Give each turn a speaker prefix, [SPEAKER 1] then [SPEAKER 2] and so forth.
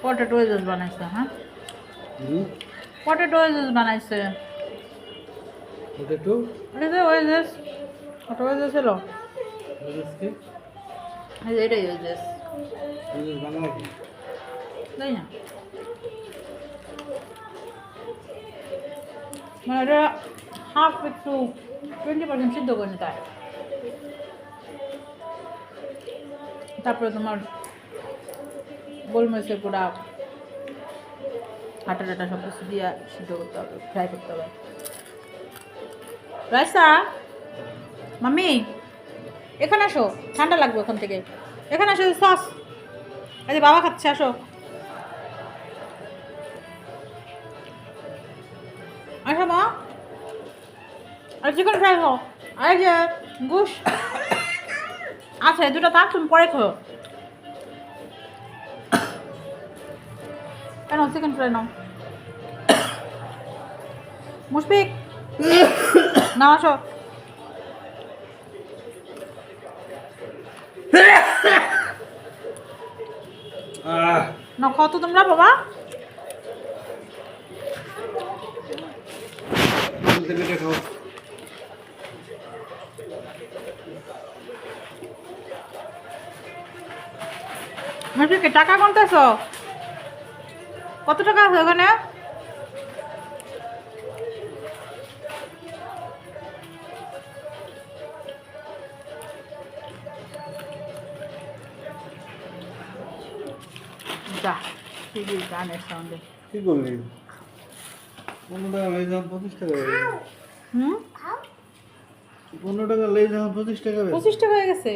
[SPEAKER 1] Potato juice বানাইছে হ্যাঁ potato juice বানাইছে
[SPEAKER 2] পটেটো
[SPEAKER 1] এটা যে ওয়েজেস পটেটো ওয়েজেস হলো
[SPEAKER 2] ওজেসকে
[SPEAKER 1] এই যে এটাই ওয়েজেস
[SPEAKER 2] ওজেস বাংলা কি
[SPEAKER 1] তাই না মানে এটা হাফ একটু 20% সিদ্ধ করে নিতে হয় তারপরে তোমার গোলমরিচের গুঁড়া আটা টাটা সব কিছু দিয়ে সিদ্ধ করতে হবে ফ্রাই করতে হবে রাইসা মাম্মি এখানে আসো ঠান্ডা লাগবে ওখান থেকে এখানে আসো সস এই যে বাবা খাচ্ছে আসো আসো মা আর চিকেন ফ্রাই খাও আর যে গুশ আচ্ছা এই দুটো থাক তুমি পরে খাও কেন চিকেন ফ্রাই নাও মুশফিক না আসো না খাও তো তোমরা বাবা
[SPEAKER 2] বেটে খাও
[SPEAKER 1] মুশফিক টাকা গুনতেছ কত টাকা আছে ওখানে যা টিভি গানের সাউন্ডে
[SPEAKER 2] কি করলি 15 টাকা লেই যান 25 টাকা হয়ে গেছে।
[SPEAKER 1] হুম
[SPEAKER 2] 15 টাকা লেই যান 25 টাকা
[SPEAKER 1] 25 টাকা হয়ে গেছে